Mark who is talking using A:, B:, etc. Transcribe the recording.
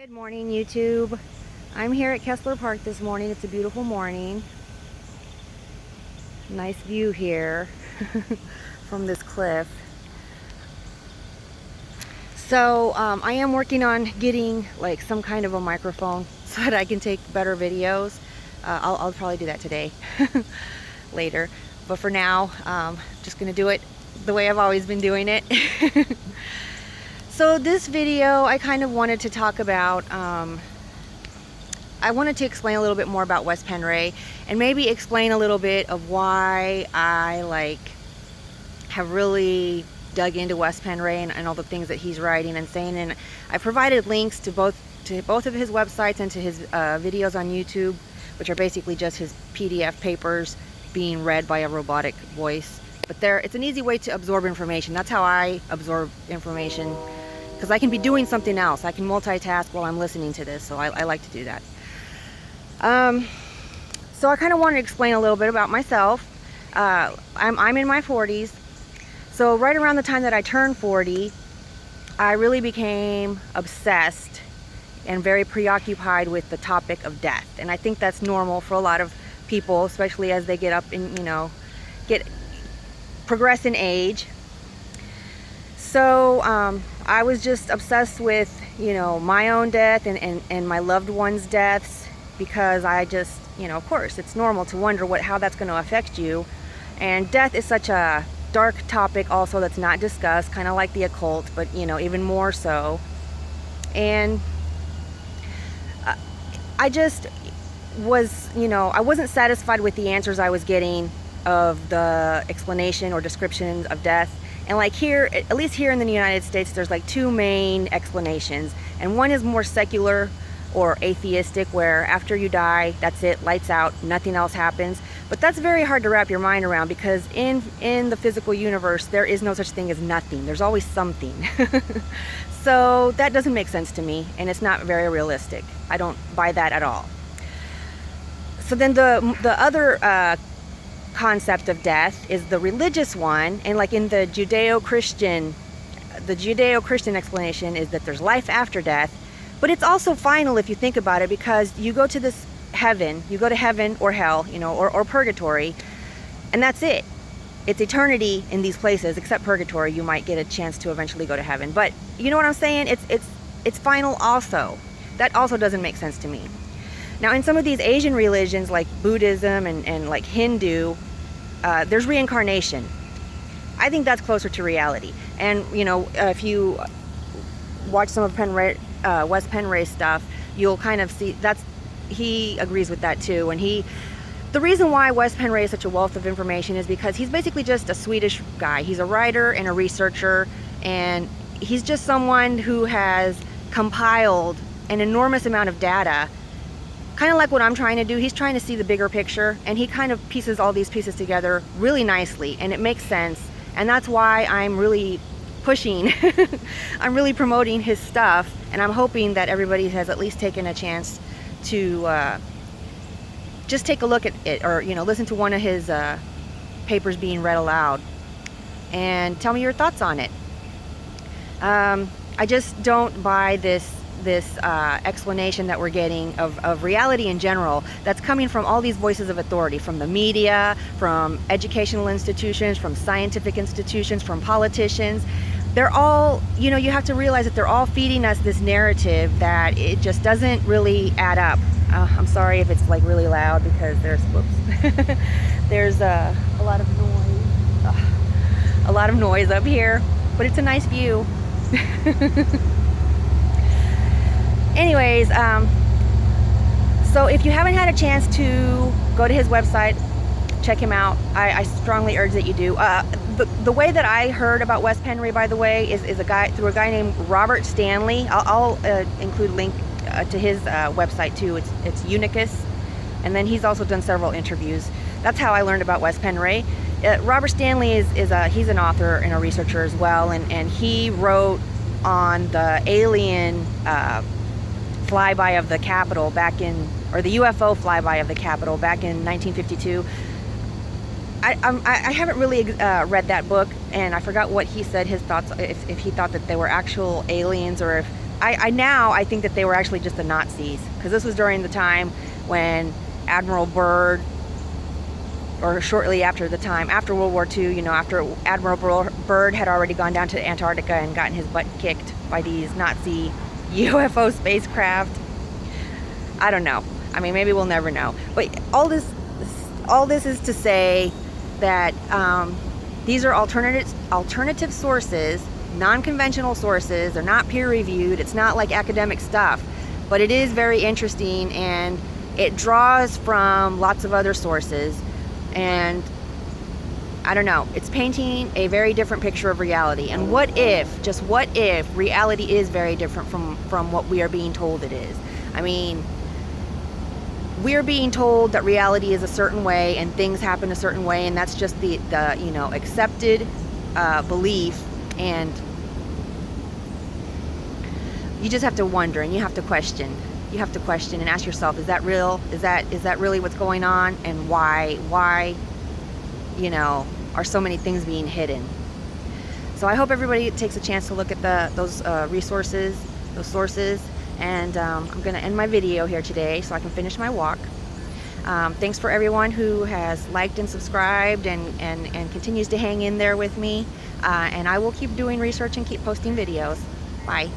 A: Good morning, YouTube. I'm here at Kessler Park this morning. It's a beautiful morning. Nice view here from this cliff. So I am working on getting like some kind of a microphone so that I can take better videos. I'll probably do that today later. But for now, just gonna do it the way I've always been doing it. So this video, I kind of wanted to talk about, I wanted to explain a little bit more about Wes Penre and maybe explain a little bit of why I have really dug into Wes Penre and all the things that he's writing and saying. And I provided links to both of his websites and to his videos on YouTube, which are basically just his PDF papers being read by a robotic voice. But it's an easy way to absorb information. That's how I absorb information, because I can be doing something else. I can multitask while I'm listening to this, so I like to do that. So I kind of wanted to explain a little bit about myself. I'm in my 40s, so right around the time that I turned 40, I really became obsessed and very preoccupied with the topic of death. And I think that's normal for a lot of people, especially as they get up and, progress in age. So I was just obsessed with, my own death and my loved ones' deaths, because I just, of course, it's normal to wonder how that's going to affect you. And death is such a dark topic also that's not discussed, kind of like the occult, but, even more so. And I just was, I wasn't satisfied with the answers I was getting of the explanation or descriptions of death. And like here, at least here in the United States, there's like two main explanations. And one is more secular or atheistic, where after you die, that's it, lights out, nothing else happens. But that's very hard to wrap your mind around, because in the physical universe, there is no such thing as nothing. There's always something. So that doesn't make sense to me, and it's not very realistic. I don't buy that at all. So then the other concept of death is the religious one, and like in the Judeo-Christian explanation is that there's life after death, but it's also final if you think about it, because you go to this heaven, you go to heaven or hell, or purgatory, and that's it. It's eternity in these places, except purgatory. You might get a chance to eventually go to heaven, but you know what I'm saying? It's final also. That also doesn't make sense to me. Now, in some of these Asian religions like Buddhism and like Hindu, there's reincarnation. I think that's closer to reality. And, if you watch some of Wes Penre's stuff, you'll kind of see he agrees with that too. And the reason why Wes Penre is such a wealth of information is because he's basically just a Swedish guy. He's a writer and a researcher, and he's just someone who has compiled an enormous amount of data. Kind of like what I'm trying to do. He's trying to see the bigger picture, and he kind of pieces all these pieces together really nicely, and it makes sense. And that's why I'm really pushing, I'm really promoting his stuff, and I'm hoping that everybody has at least taken a chance to just take a look at it, or listen to one of his papers being read aloud, and tell me your thoughts on it. I just don't buy this explanation that we're getting of reality in general, that's coming from all these voices of authority, from the media, from educational institutions, from scientific institutions, from politicians. They're all, you have to realize that they're all feeding us this narrative that it just doesn't really add up. I'm sorry if it's like really loud, because there's a lot of noise up here, but it's a nice view. Anyways, so if you haven't had a chance to go to his website, check him out. I strongly urge that you do. The way that I heard about Wes Penre, by the way, is through a guy named Robert Stanley. I'll include a link to his website too. It's Unicus, and then he's also done several interviews. That's how I learned about Wes Penre. Robert Stanley he's an author and a researcher as well, and he wrote on the alien flyby of the Capitol the UFO flyby of the Capitol back in 1952. I haven't really read that book, and I forgot what he said, his thoughts, if he thought that they were actual aliens, or if I think that they were actually just the Nazis, because this was during the time when Admiral Byrd, or shortly after the time, after World War II, you know, after Admiral Byrd had already gone down to Antarctica and gotten his butt kicked by these Nazi UFO spacecraft. I don't know. I mean, maybe we'll never know. But all this is to say that these are alternative sources, non-conventional sources. They're not peer-reviewed. It's not like academic stuff, but it is very interesting, and it draws from lots of other sources. And I don't know, it's painting a very different picture of reality. And what if, just what if, reality is very different from what we are being told it is? I mean, we're being told that reality is a certain way and things happen a certain way, and that's just the you know, accepted belief. And you just have to wonder, and you have to question. You have to question and ask yourself, is that real? Is that really what's going on? And why, you know, are so many things being hidden? So I hope everybody takes a chance to look at those resources, those sources. And I'm going to end my video here today so I can finish my walk. Thanks for everyone who has liked and subscribed and continues to hang in there with me. And I will keep doing research and keep posting videos. Bye.